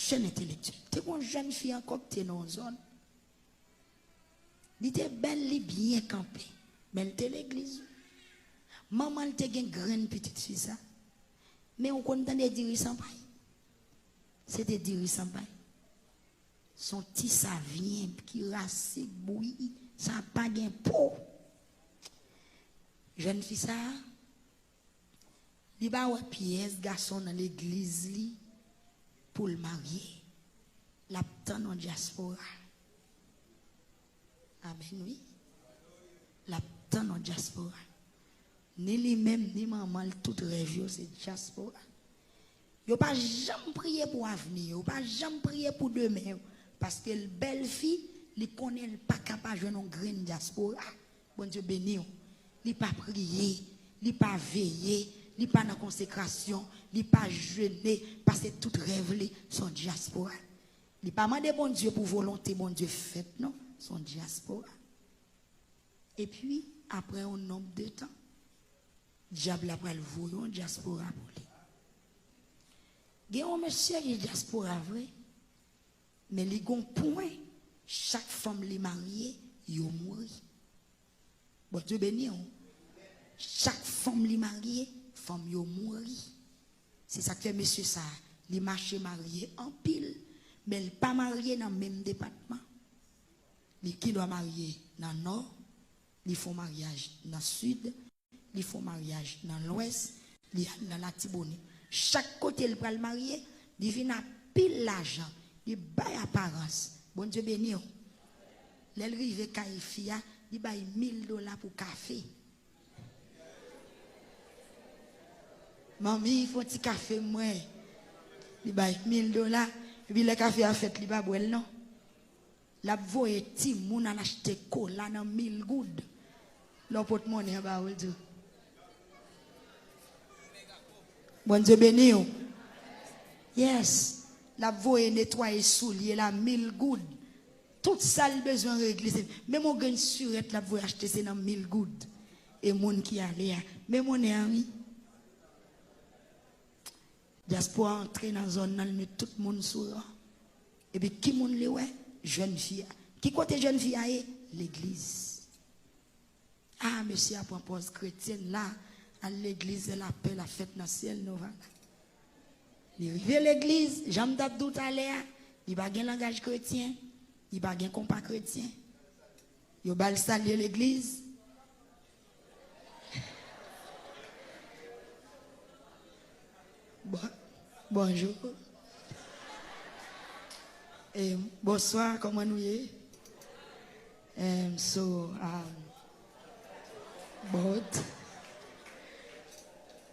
chaîne intellectuelle. Tu es une jeune fille encore qui est dans une zone. Elle était belle, elle bien campée. Mais elle était l'église. Maman, elle était une grande petite fille, ça. Mais on connaît dire sans paille. C'était dire sans paille. Son petit ça vient, qui rasse, bouillie, ça n'a pas de peau. Jeune fille, ça. Il va avoir pièce, garçon dans l'église, pour le marier. L'abtan en diaspora. Amen, oui. L'abtan en diaspora. Ni lui-même, ni maman, tout rêve, c'est diaspora. Yo pas jamais prier pour l'avenir, yo pas jamais prier pour demain. Parce que la belle fille, elle connaît pas capable de jouer dans grande diaspora. Bon Dieu béni. Il pas prier, il pas veiller, il pas dans consécration, il pas jeûner parce que tout rêve son diaspora. Il pas demander bon Dieu pour volonté, bon Dieu fait non, son diaspora. Et puis après un nombre de temps, diable après le voyant diaspora pour lui. Il y a un monsieur qui est diaspora vrai, mais il y a un point, chaque femme qui est mariée, il mourit. Bon Dieu béni. Chaque femme qui est mariée, femme qui mourit. C'est ça que fait monsieur ça. Il marche marié en pile, mais il n'est pas marié dans le même département. Il qui doit marier dans le nord, il faut mariage dans le sud, il faut mariage dans l'ouest, il dans la Tibonite. Chaque côté il va le marier, il vient à pile l'argent, il baille apparence. Bon Dieu béni. L'elle rive Kaifia, il baille $1000 pour café. Maman, il faut un petit café moi. Il baille $1000 et puis le café a fait il va boire non. La voye ti moun a acheté cola dans 1000 good. Leur porte-monnaie ba ou dit. Bon Dieu béni. Yes. La voye nettoyer soulier la 1000 good. Tout ça le besoin régler. Même on gagne surette la voye acheter c'est dans 1000 good. Et moun qui allait même on est ami. Diaspora entrer dans zone dans met tout le monde sur. Et puis qui moun le ouais? Jeune fille. Qui côté jeune fille est l'église. Ah monsieur apprend pose chrétienne là à l'église elle appelle la fête dans ciel novembre. Il arrive à l'église, j'aime d'abdou tout à l'heure, il pas gain langage chrétien, il pas gain compas chrétien. Il va saluer l'église. Bonjour. Bonsoir, comment nous y est?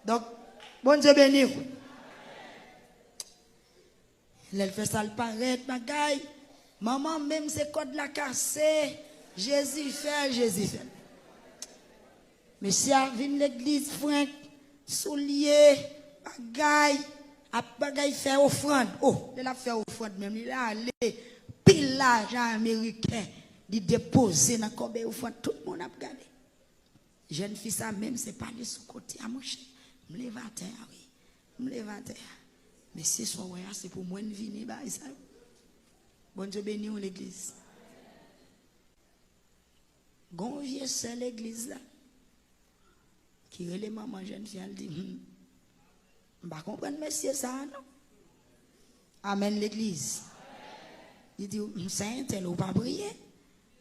Donc, bon Dieu béni. Elle fait ça le paraît, bagaille. Maman, même c'est code la cassé. Jésus fait, Jésus fait. Monsieur vient l'église, Franck, soulier, bagaille. Bagaille fait offrande. Oh, il a fait offrande même. Il a allé pile l'argent américain. Il déposer dans le corbeille offrande. Tout le monde a regardé. Jeune fille, ça même, c'est pas de sous côté à mon chien. Je me lève à terre, oui. Je me lève à terre. Mais si ce soir, c'est pour moi de venir. Bon Dieu béni l'église. Gon vieux seul l'église là. Qui est les mamans jeune fille, elle dit, je ne comprends pas monsieur ça, non? Amen l'église. Il dit, c'est un tel ou pas prier.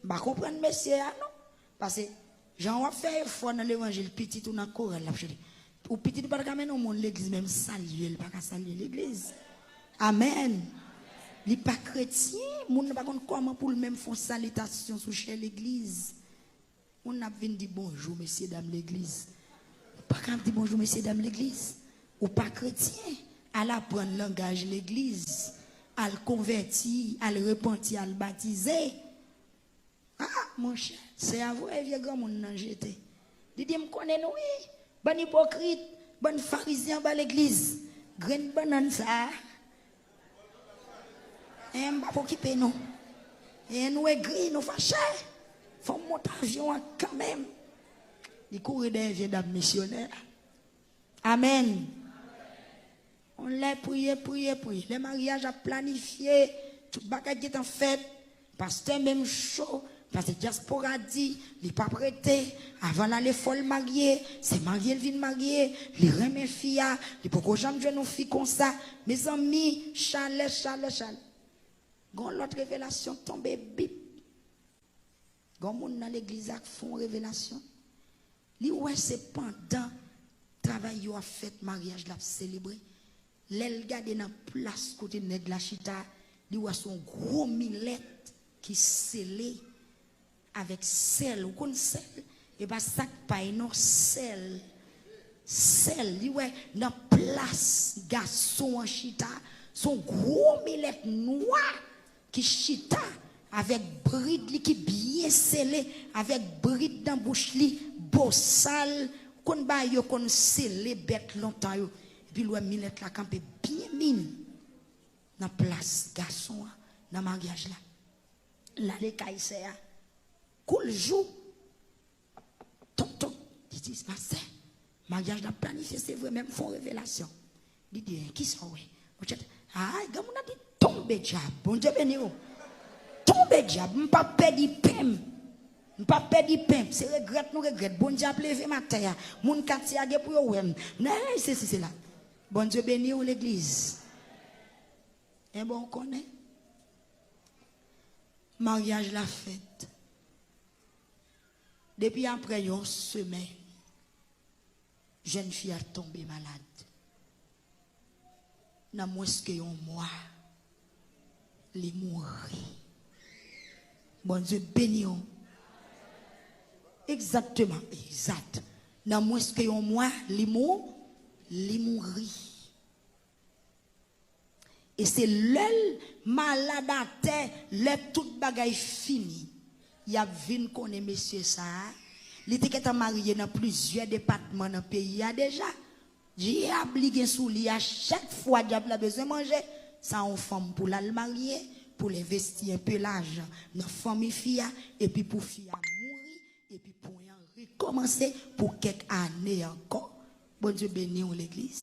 Je ne comprends pas monsieur ça, non? Parce que Jean va faire foi dans l'évangile petit ou dans le Coran là. Ou petit pas quand au monde l'église même saluer, il pas saluer l'église. Amen. Il pas chrétien, moun pas comment pour le même font salutation sous chez l'église. On a venu dire bonjour messieurs dames l'église. Pas quand dire bonjour messieurs dames l'église. Ou pas chrétien, à apprendre le langage de l'église, à le convertir, à le repentir, à le baptiser. Ah, mon cher, c'est à vous, vieux grand monde dans jeté. Il dit, me connais nous, oui. Bon hypocrite, bon pharisien dans l'église. Graine banane ça. Et on va pas occuper nous. Et nous aigris, nous fâchés. Faut monter avion quand même. Il court des vieux dames missionnaires. Amen. On l'a prié. Les mariages à planifier, tout bagage qui est en fait. Pasteur même chaud. Parce que diaspora dit, il n'est pas prêté. Avant d'aller folle mariée, c'est marié, il vient marier. Il remet fille, il peut que jamais jeune fille comme ça. Mes amis, chalet. Quand l'autre révélation tombe, bip. Quand moun dans l'église a font révélation. Li ouais c'est pendant travail yo a fait mariage l'a célébrer. L'elle garde dans place côté nèg la chita, li ouais son gros millette qui scellé avec sel, ou kon sel, et pas sac paille non sel, li ouais dans place garçon en chita, son gros millette noir qui chita avec bride qui bien scellé, avec bride dans bouche li, beau sale, kon ba yo kon scellé bête longtemps yo, et puis le millette la campé bien mine dans place garçon dans mariage là. Là les caïsea cool jour tok dit pasteur mariage n'a planifié c'est vrai même font révélation dit qui sont ouais gamu na dit tombe diable bon Dieu béni ou tombe diable m'pas perdre pain c'est regrette bon Dieu lever matin moun katia ge pour ouais non c'est là bon Dieu béni ou l'église et bon on connaît mariage la fête. Depuis après une semaine, jeune fille a tombé malade. Dans moins que un mois, elle est morte. Bon Dieu béni. Exactement, exact. Dans moins que un mois, elle est morte. Et c'est l'elle malade à terre, le tout bagaille fini. Il y a vinn connaît monsieur ça. Il était marié dans plusieurs départements dans le pays déjà. Diable li sous lui à chaque fois diable a besoin de manger, ça en femme pour la marier, pour investir un peu l'argent dans famille fille et puis pour fille mourir et puis pour recommencer pour quelques années encore. Bon Dieu béni l'église.